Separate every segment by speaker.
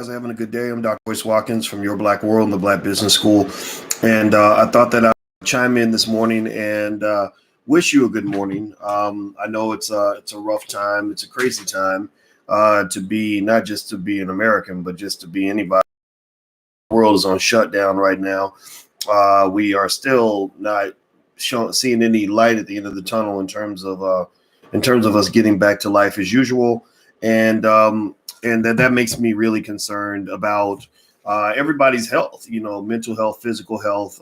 Speaker 1: Guys are having a good day. I'm Dr. Boyce Watkins from Your Black World and the Black Business School. And I thought that I would chime in this morning and wish you a good morning. I know it's a rough time. It's a crazy time to be, not just to be an American, but just to be anybody. The world is on shutdown right now. We are still not seeing any light at the end of the tunnel in terms of us getting back to life as usual. And that makes me really concerned about everybody's health, mental health, physical health,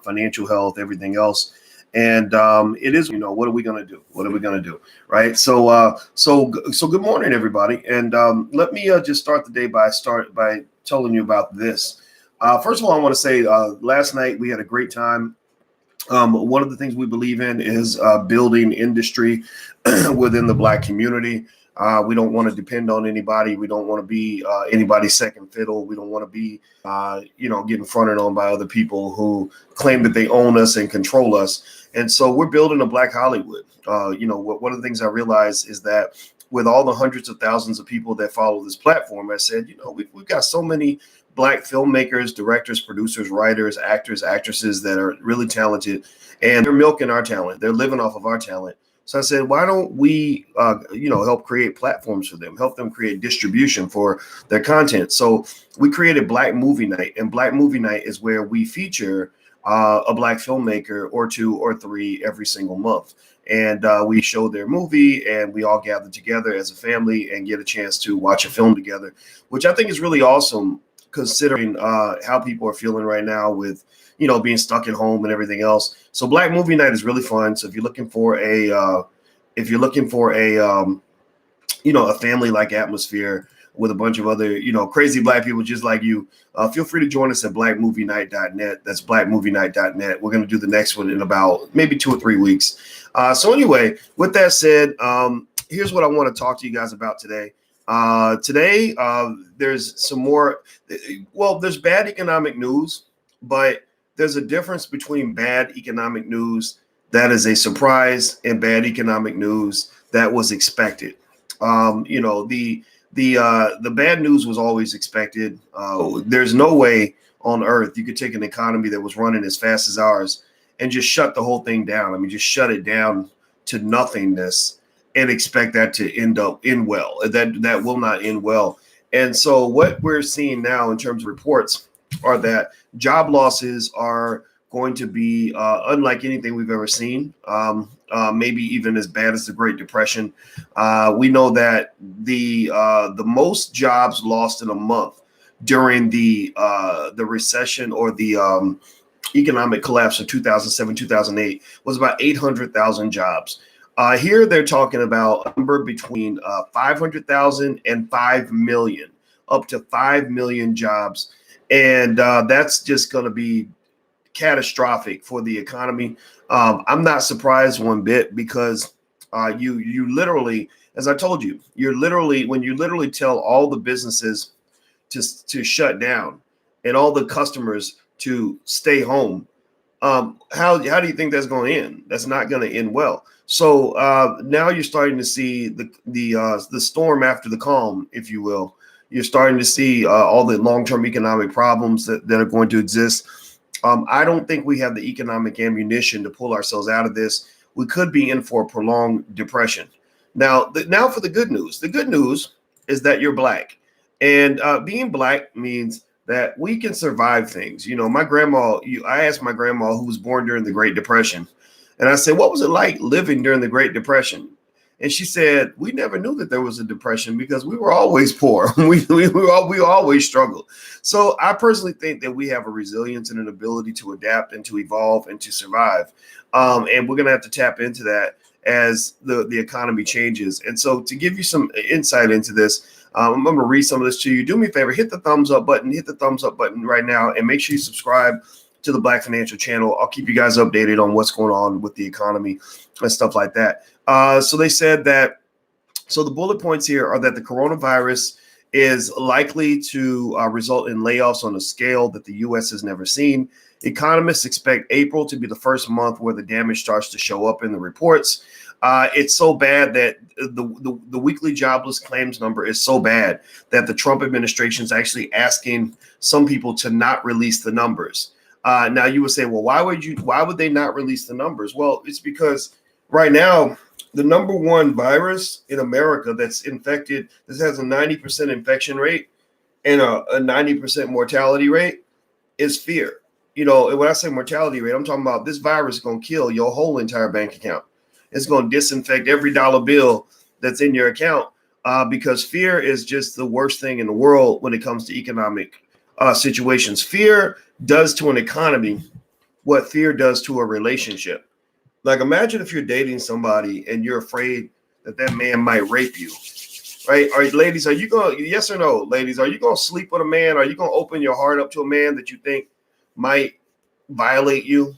Speaker 1: financial health, everything else. And it is, what are we going to do? What are we going to do? Right. So good morning, everybody. And let me just start the day by telling you about this. First of all, I want to say last night we had a great time. One of the things we believe in is building industry within the Black community. We don't want to depend on anybody. We don't want to be anybody's second fiddle. We don't want to be, getting fronted on by other people who claim that they own us and control us. And so we're building a Black Hollywood. One of the things I realized is that with all the hundreds of thousands of people that follow this platform, I said, we've got so many Black filmmakers, directors, producers, writers, actors, actresses that are really talented, and they're milking our talent. They're living off of our talent. So I said, why don't we, help create platforms for them, help them create distribution for their content. So we created Black Movie Night, and Black Movie Night is where we feature a Black filmmaker or two or three every single month. And we show their movie, and we all gather together as a family and get a chance to watch a film together, which I think is really awesome, considering how people are feeling right now with, being stuck at home and everything else. So Black Movie Night is really fun. So if you're looking for a a family-like atmosphere with a bunch of other, crazy Black people just like you, feel free to join us at blackmovienight.net. That's blackmovienight.net. We're going to do the next one in about maybe 2 or 3 weeks. So anyway, with that said, here's what I want to talk to you guys about today. Today, there's some more. Well, there's bad economic news, but there's a difference between bad economic news that is a surprise and bad economic news that was expected. The bad news was always expected. There's no way on earth you could take an economy that was running as fast as ours and just shut the whole thing down. I mean, just shut it down to nothingness and expect that to end well. That will not end well. And so what we're seeing now in terms of reports are that job losses are going to be unlike anything we've ever seen, maybe even as bad as the Great Depression. We know that the most jobs lost in a month during the recession or the economic collapse of 2007, 2008 was about 800,000 jobs. Here they're talking about a number between 500,000 and 5 million, up to 5 million jobs. And that's just going to be catastrophic for the economy. I'm not surprised one bit because you literally, as I told you, when you literally tell all the businesses to shut down and all the customers to stay home, how do you think that's going to end? That's not going to end well. So now you're starting to see the storm after the calm, if you will. You're starting to see all the long-term economic problems that are going to exist. I don't think we have the economic ammunition to pull ourselves out of this. We could be in for a prolonged depression. Now for the good news. The good news is that you're Black. And being Black means that we can survive things. My grandma, I asked my grandma, who was born during the Great Depression, and I said, what was it like living during the Great Depression? And she said, we never knew that there was a depression because we were always poor. we always struggled. So I personally think that we have a resilience and an ability to adapt and to evolve and to survive. And we're going to have to tap into that as the economy changes. And so to give you some insight into this, I'm going to read some of this to you. Do me a favor, hit the thumbs up button right now, and make sure you subscribe to the Black Financial Channel. I'll keep you guys updated on what's going on with the economy and stuff like that. So they said that, so the bullet points here are that the coronavirus is likely to result in layoffs on a scale that the U.S. has never seen. Economists expect April to be the first month where the damage starts to show up in the reports. It's so bad that the weekly jobless claims number is so bad that the Trump administration is actually asking some people to not release the numbers. Now you would say, well, why would they not release the numbers? Well, it's because right now, the number one virus in America that's infected, this has a 90% infection rate and a 90% mortality rate, is fear. You know, and when I say mortality rate, I'm talking about this virus is going to kill your whole entire bank account. It's going to disinfect every dollar bill that's in your account because fear is just the worst thing in the world when it comes to economic situations. Fear does to an economy what fear does to a relationship. Like, imagine if you're dating somebody and you're afraid that that man might rape you, right? Ladies, are you going to, yes or no, ladies, are you going to sleep with a man? Are you going to open your heart up to a man that you think might violate you?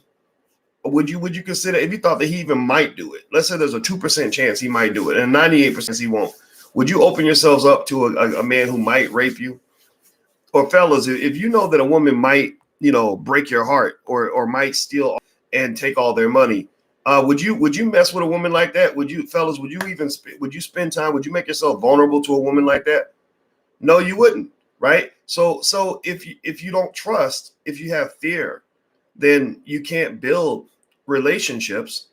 Speaker 1: Or would you consider, if you thought that he even might do it, let's say there's a 2% chance he might do it and 98% he won't, would you open yourselves up to a man who might rape you? Or fellas, if you know that a woman might, break your heart or might steal and take all their money, would you mess with a woman like that? Would you spend time? Would you make yourself vulnerable to a woman like that? No, you wouldn't, right? So if you don't trust, if you have fear, then you can't build relationships.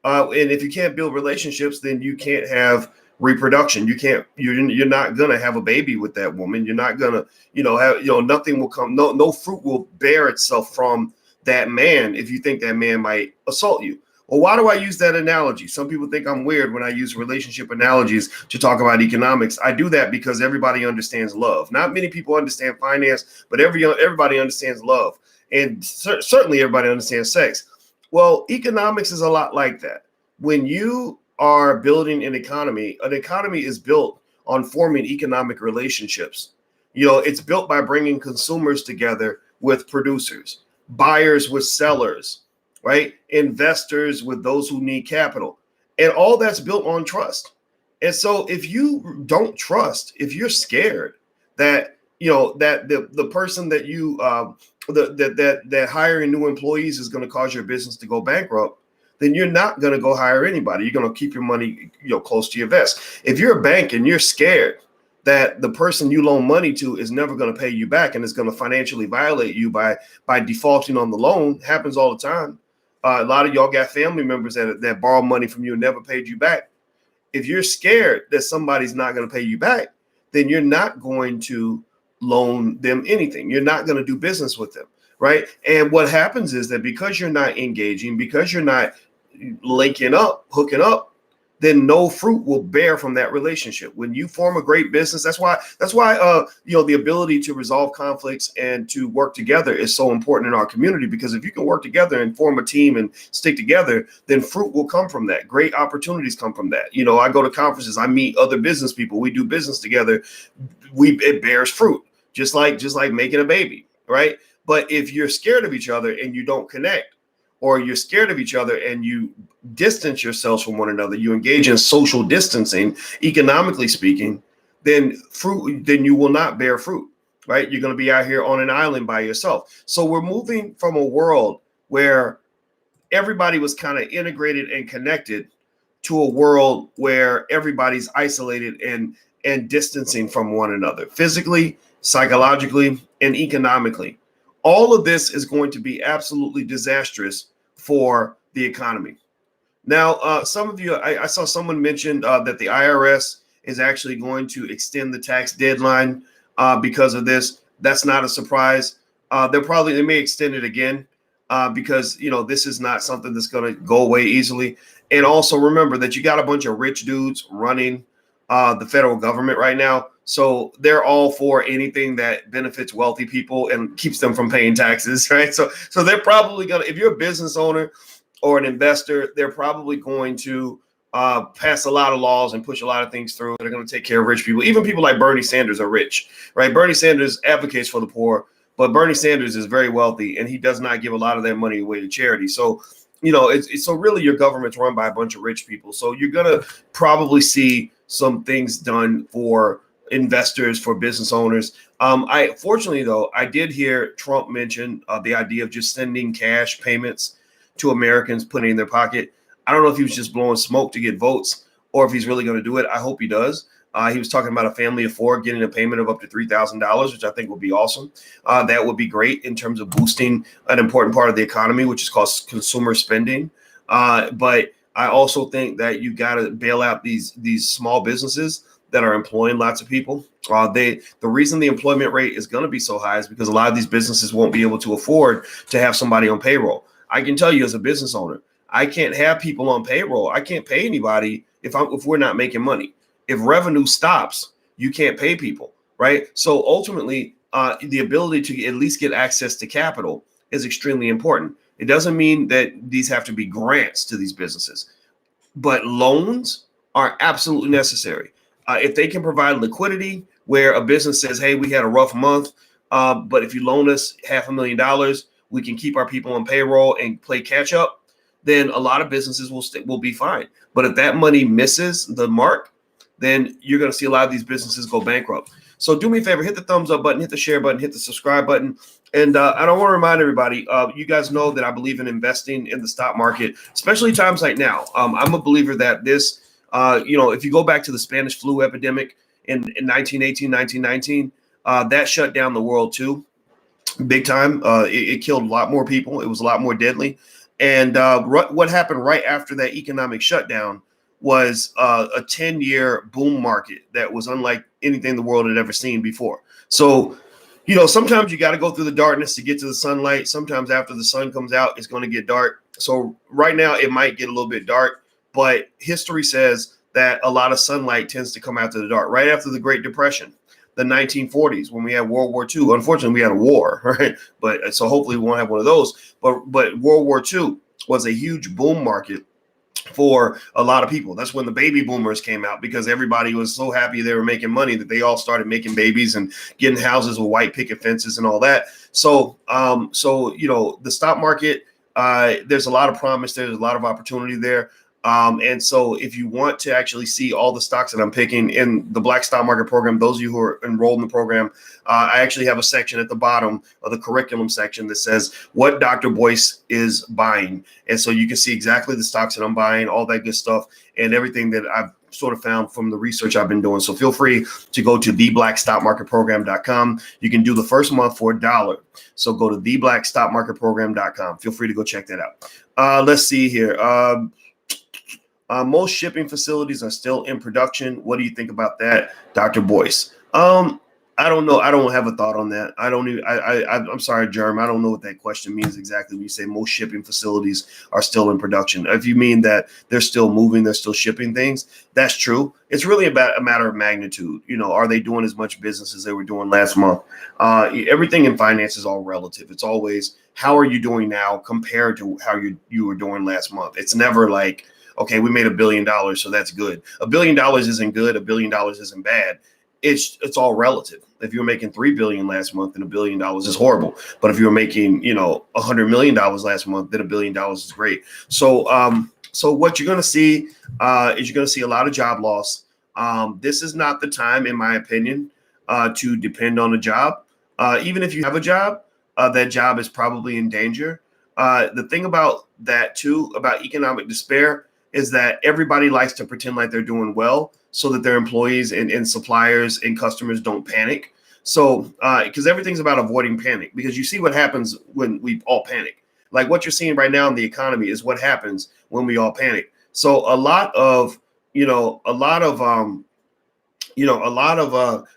Speaker 1: And if you can't build relationships, then you can't have reproduction. You're not gonna have a baby with that woman. You're not gonna, nothing will come. No fruit will bear itself from that man if you think that man might assault you. Well, why do I use that analogy? Some people think I'm weird when I use relationship analogies to talk about economics. I do that because everybody understands love. Not many people understand finance, but everybody understands love. And certainly everybody understands sex. Well, economics is a lot like that. When you are building an economy is built on forming economic relationships. It's built by bringing consumers together with producers, buyers with sellers, right? Investors with those who need capital. And all that's built on trust. And so if you don't trust, if you're scared that, that the person that you that hiring new employees is going to cause your business to go bankrupt, then you're not going to go hire anybody. You're going to keep your money, close to your vest. If you're a bank and you're scared that the person you loan money to is never going to pay you back and is going to financially violate you by defaulting on the loan, happens all the time. A lot of y'all got family members that borrow money from you and never paid you back. If you're scared that somebody's not going to pay you back, then you're not going to loan them anything. You're not going to do business with them, right? And what happens is that because you're not engaging, because you're not hooking up, then no fruit will bear from that relationship. When you form a great business, that's why the ability to resolve conflicts and to work together is so important in our community, because if you can work together and form a team and stick together, then fruit will come from that. Great opportunities come from that. I go to conferences, I meet other business people, we do business together, it bears fruit, just like making a baby, right? But if you're scared of each other and you don't connect, or you're scared of each other and you distance yourselves from one another, you engage in social distancing, economically speaking, then you will not bear fruit, right? You're going to be out here on an island by yourself. So we're moving from a world where everybody was kind of integrated and connected to a world where everybody's isolated and distancing from one another, physically, psychologically, and economically. All of this is going to be absolutely disastrous for the economy. Now, some of you, I saw someone mention that the IRS is actually going to extend the tax deadline because of this. That's not a surprise. They may extend it again because, this is not something that's going to go away easily. And also remember that you got a bunch of rich dudes running the federal government right now. So they're all for anything that benefits wealthy people and keeps them from paying taxes, right? So they're probably going to, if you're a business owner or an investor, they're probably going to pass a lot of laws and push a lot of things through that are going to take care of rich people. Even people like Bernie Sanders are rich, right? Bernie Sanders advocates for the poor, but Bernie Sanders is very wealthy and he does not give a lot of that money away to charity. So, so really your government's run by a bunch of rich people. So you're going to probably see some things done for investors, for business owners. I fortunately though, I did hear Trump mention the idea of just sending cash payments to Americans, putting in their pocket. I don't know if he was just blowing smoke to get votes or if he's really going to do it. I hope he does. He was talking about a family of four getting a payment of up to $3,000, which I think would be awesome. That would be great in terms of boosting an important part of the economy, which is called consumer spending. But I also think that you got to bail out these small businesses that are employing lots of people. The reason the employment rate is going to be so high is because a lot of these businesses won't be able to afford to have somebody on payroll. I can tell you as a business owner, I can't have people on payroll. I can't pay anybody if we're not making money. If revenue stops, you can't pay people, right? So ultimately, the ability to at least get access to capital is extremely important. It doesn't mean that these have to be grants to these businesses, but loans are absolutely necessary. If they can provide liquidity where a business says, hey, we had a rough month, but if you loan us $500,000, we can keep our people on payroll and play catch up, then a lot of businesses will be fine. But if that money misses the mark, then you're going to see a lot of these businesses go bankrupt. So do me a favor, hit the thumbs up button, hit the share button, hit the subscribe button. And I don't want to remind everybody, you guys know that I believe in investing in the stock market, especially times like now. I'm a believer that this, if you go back to the Spanish flu epidemic in 1918, 1919, that shut down the world too, big time. It killed a lot more people. It was a lot more deadly. And what happened right after that economic shutdown was a 10-year boom market that was unlike anything the world had ever seen before. So, sometimes you got to go through the darkness to get to the sunlight. Sometimes after the sun comes out, it's going to get dark. So right now it might get a little bit dark, but history says that a lot of sunlight tends to come after the dark. Right after the Great Depression, the 1940s, when we had World War II, unfortunately we had a war, right? But so hopefully we won't have one of those. But World War II was a huge boom market for a lot of people. That's when the baby boomers came out, because everybody was so happy they were making money that they all started making babies and getting houses with white picket fences and all that. So, the stock market, there's a lot of promise. There's a lot of opportunity there. And so if you want to actually see all the stocks that I'm picking in the Black Stock Market Program, those of you who are enrolled in the program, I actually have a section at the bottom of the curriculum section that says what Dr. Boyce is buying. And so you can see exactly the stocks that I'm buying, all that good stuff, and everything that I've sort of found from the research I've been doing. So feel free to go to theblackstockmarketprogram.com. You can do the first month for $1. So go to theblackstockmarketprogram.com. Feel free to go check that out. Let's see here. Most shipping facilities are still in production. What do you think about that, Dr. Boyce? I don't know. I don't have a thought on that. I'm sorry, Germ. I don't know what that question means exactly when you say most shipping facilities are still in production. If you mean that they're still moving, they're still shipping things, that's true. It's really about a matter of magnitude. Are they doing as much business as they were doing last month? Everything in finance is all relative. It's always, how are you doing now compared to how you were doing last month? It's never like, okay, we made $1 billion, so that's good. $1 billion isn't good. $1 billion isn't bad. It's all relative. If you were making $3 billion last month, then $1 billion is horrible. But if you were making, $100 million last month, then $1 billion is great. So what you're going to see is you're going to see a lot of job loss. This is not the time, in my opinion, to depend on a job. Even if you have a job, that job is probably in danger. The thing about that too, about economic despair, is that everybody likes to pretend like they're doing well so that their employees and suppliers and customers don't panic. So, because everything's about avoiding panic, because you see what happens when we all panic. Like what you're seeing right now in the economy is what happens when we all panic. So a lot of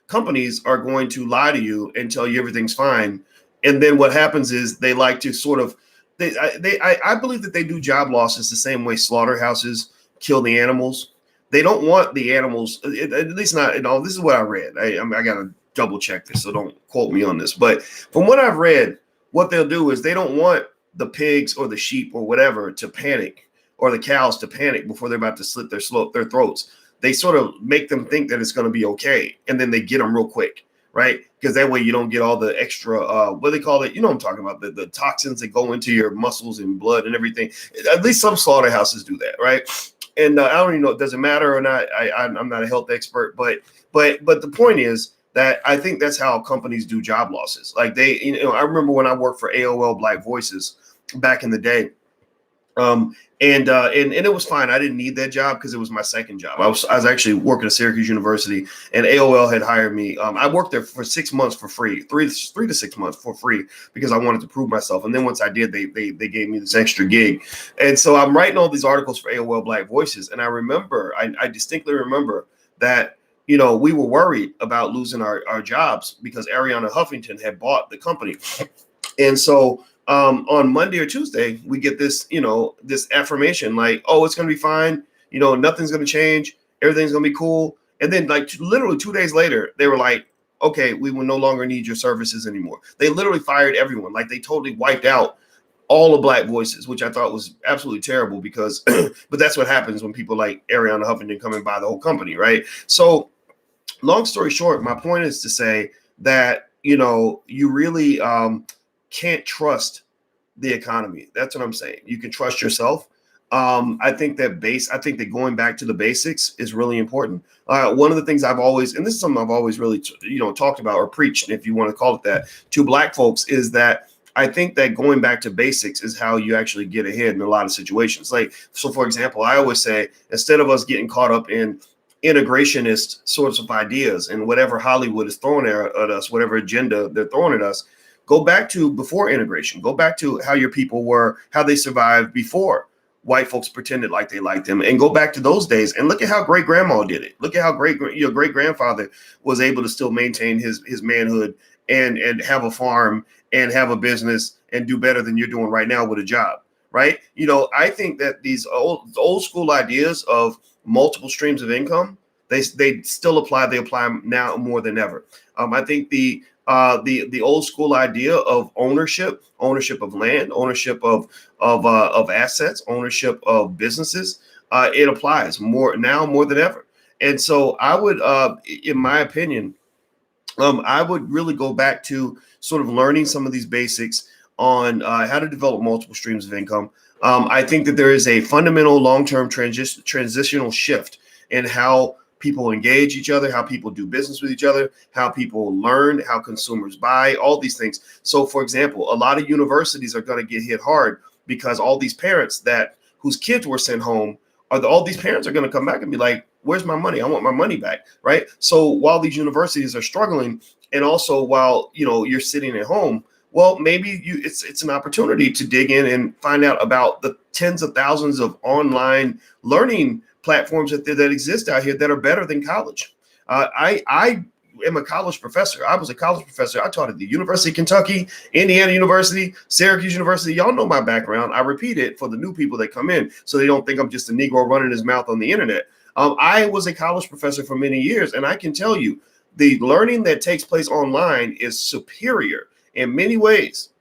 Speaker 1: companies are going to lie to you and tell you everything's fine. And then what happens is they like to sort of, I believe that they do job losses the same way slaughterhouses kill the animals. They don't want the animals, at least not, this is what I read. I got to double check this, so don't quote me on this. But from what I've read, what they'll do is they don't want the pigs or the sheep or whatever to panic, or the cows to panic before they're about to slit their throats. They sort of make them think that it's going to be okay, and then they get them real quick. Right? Because that way you don't get all the extra, what do they call it? You know what I'm talking about, the toxins that go into your muscles and blood and everything. At least some slaughterhouses do that, right? And I don't even know, does it matter or not? I'm not a health expert, but the point is that I think that's how companies do job losses. Like I remember when I worked for AOL Black Voices back in the day. And it was fine. I didn't need that job because it was my second job. I was actually working at Syracuse University, and AOL had hired me. I worked there for 6 months for free, three to 6 months for free, because I wanted to prove myself. And then once I did, they gave me this extra gig. And so I'm writing all these articles for AOL Black Voices, and I distinctly remember that we were worried about losing our jobs because Arianna Huffington had bought the company, and so. On Monday or Tuesday, we get this, this affirmation like, oh, it's going to be fine. Nothing's going to change. Everything's going to be cool. And then literally 2 days later, they were like, okay, we will no longer need your services anymore. They literally fired everyone. Like they totally wiped out all of Black Voices, which I thought was absolutely terrible because, but that's what happens when people like Arianna Huffington come and buy the whole company, right? So long story short, my point is to say that, you really, can't trust the economy. That's what I'm saying. You can trust yourself. I think that going back to the basics is really important. One of the things I've always, and this is something I've always really, talked about or preached, if you want to call it that, to Black folks, is that I think that going back to basics is how you actually get ahead in a lot of situations. Like, so for example, I always say, instead of us getting caught up in integrationist sorts of ideas and whatever Hollywood is throwing at us, whatever agenda they're throwing at us, go back to before integration. Go back to how your people were, how they survived before white folks pretended like they liked them, and go back to those days and look at how great grandma did it. Look at how great your great grandfather was able to still maintain his manhood and have a farm and have a business and do better than you're doing right now with a job, right? I think that these old school ideas of multiple streams of income, they still apply. They apply now more than ever. I think the old school idea of ownership of land, ownership of assets, ownership of businesses, it applies more now more than ever. And so I would, in my opinion, I would really go back to sort of learning some of these basics on how to develop multiple streams of income. I think that there is a fundamental long-term transitional shift in how people engage each other, how people do business with each other, how people learn, how consumers buy, all these things. So, for example, a lot of universities are going to get hit hard because all these parents whose kids were sent home, all these parents are going to come back and be like, where's my money? I want my money back, right? So while these universities are struggling, and also while you're sitting at home, well, maybe it's an opportunity to dig in and find out about the tens of thousands of online learning platforms that exist out here that are better than college. I am a college professor. I was a college professor. I taught at the University of Kentucky, Indiana University, Syracuse University. Y'all know my background. I repeat it for the new people that come in so they don't think I'm just a Negro running his mouth on the internet. I was a college professor for many years, and I can tell you the learning that takes place online is superior in many ways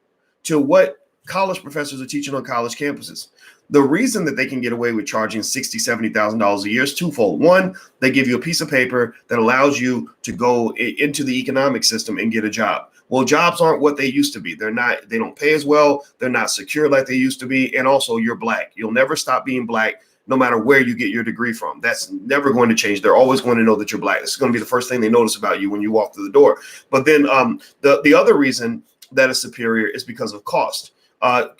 Speaker 1: to what college professors are teaching on college campuses. The reason that they can get away with charging $60,000, $70,000 a year is twofold. One, they give you a piece of paper that allows you to go into the economic system and get a job. Well, jobs aren't what they used to be. They don't pay as well. They're not secure like they used to be. And also, you're Black. You'll never stop being Black, no matter where you get your degree from. That's never going to change. They're always going to know that you're Black. This is going to be the first thing they notice about you when you walk through the door. But then the other reason that is superior is because of cost.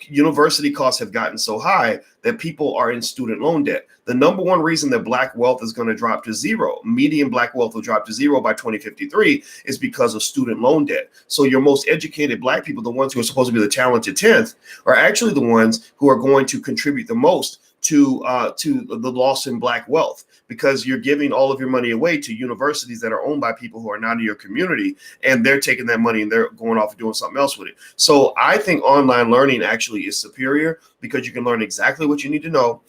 Speaker 1: University costs have gotten so high that people are in student loan debt. The number one reason that Black wealth is going to drop to zero, median Black wealth will drop to zero by 2053, is because of student loan debt. So your most educated Black people, the ones who are supposed to be the talented 10th, are actually the ones who are going to contribute the most to the loss in Black wealth, because you're giving all of your money away to universities that are owned by people who are not in your community, and they're taking that money and they're going off and doing something else with it. So I think online learning actually is superior because you can learn exactly what you need to know.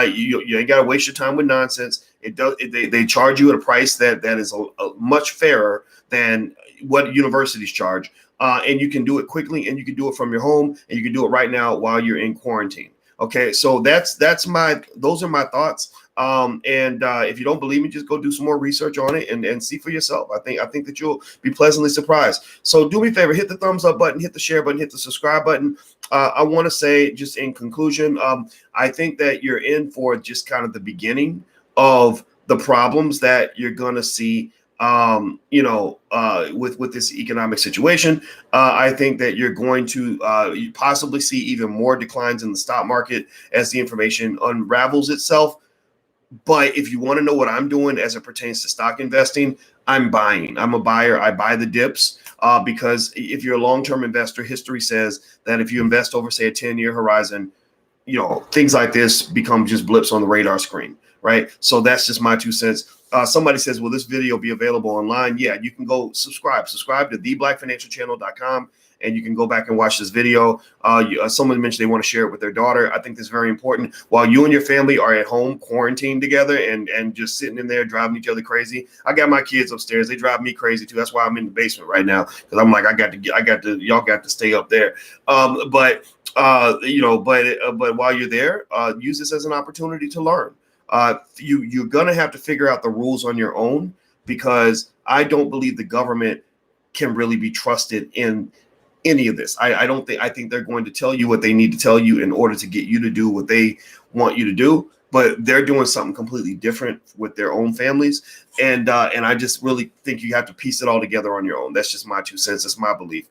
Speaker 1: You ain't got to waste your time with nonsense. They charge you at a price that is a much fairer than what universities charge, and you can do it quickly, and you can do it from your home, and you can do it right now while you're in quarantine. Okay, so those are my thoughts. If you don't believe me, just go do some more research on it and see for yourself. I think that you'll be pleasantly surprised. So do me a favor, hit the thumbs up button, hit the share button, hit the subscribe button. I want to say, just in conclusion, I think that you're in for just kind of the beginning of the problems that you're going to see. With this economic situation, I think that you're going to possibly see even more declines in the stock market as the information unravels itself. But if you want to know what I'm doing as it pertains to stock investing, I'm buying. I'm a buyer. I buy the dips because if you're a long-term investor, history says that if you invest over, say, a 10-year horizon, things like this become just blips on the radar screen, right? So that's just my 2 cents. Somebody says, will this video be available online? Yeah, you can go subscribe to theblackfinancialchannel.com, and you can go back and watch this video. Someone mentioned they want to share it with their daughter. I think that's very important. While you and your family are at home quarantined together and just sitting in there driving each other crazy, I got my kids upstairs. They drive me crazy too. That's why I'm in the basement right now, because I'm like, y'all got to stay up there. But while you're there, use this as an opportunity to learn. You're gonna have to figure out the rules on your own, because I don't believe the government can really be trusted in any of this. I think they're going to tell you what they need to tell you in order to get you to do what they want you to do, but they're doing something completely different with their own families. And I just really think you have to piece it all together on your own. That's just my 2 cents. That's my belief.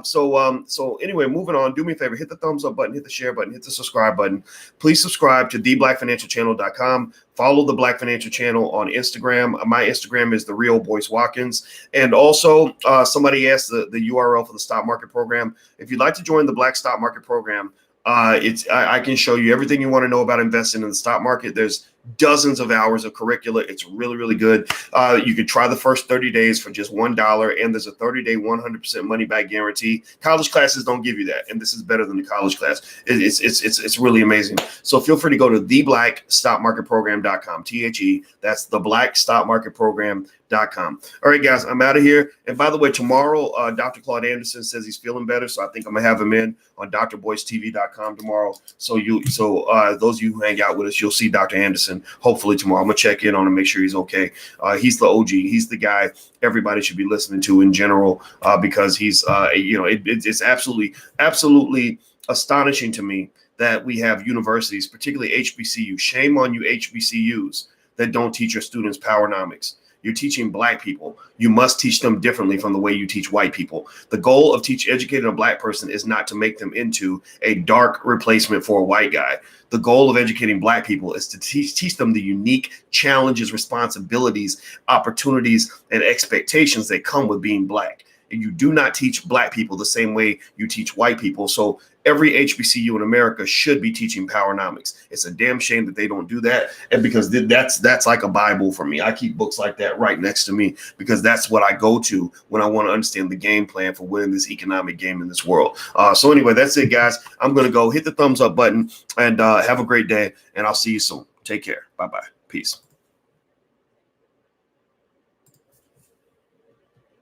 Speaker 1: So anyway, moving on, do me a favor, hit the thumbs up button, hit the share button, hit the subscribe button. Please subscribe to theblackfinancialchannel.com. Follow the Black Financial Channel on Instagram. My Instagram is The Real Boyce Watkins. And also, somebody asked the URL for the stock market program. If you'd like to join the Black Stock Market Program, I can show you everything you want to know about investing in the stock market. There's dozens of hours of curricula. It's really, really good. You can try the first 30 days for just $1, and there's a 30-day 100% money back guarantee. College classes don't give you that, and this is better than the college class. It's really amazing. So feel free to go to theblackstockmarketprogram.com. THE. That's theblackstockmarketprogram.com. All right, guys, I'm out of here. And by the way, tomorrow, Dr. Claude Anderson says he's feeling better, so I think I'm gonna have him in on drboycetv.com tomorrow. So those of you who hang out with us, you'll see Dr. Anderson hopefully tomorrow. I'm gonna check in on him, make sure he's okay. He's the OG. He's the guy everybody should be listening to in general, because he's it's absolutely astonishing to me that we have universities, particularly HBCU. Shame on you HBCUs that don't teach your students Powernomics. You're teaching Black people. You must teach them differently from the way you teach white people. The goal of educating a Black person is not to make them into a dark replacement for a white guy. The goal of educating Black people is to teach them the unique challenges, responsibilities, opportunities, and expectations that come with being Black. And you do not teach Black people the same way you teach white people. So every HBCU in America should be teaching Powernomics. It's a damn shame that they don't do that. And because that's like a Bible for me. I keep books like that right next to me, because that's what I go to when I want to understand the game plan for winning this economic game in this world. So anyway, that's it, guys. I'm going to go hit the thumbs up button, and have a great day. And I'll see you soon. Take care. Bye-bye. Peace.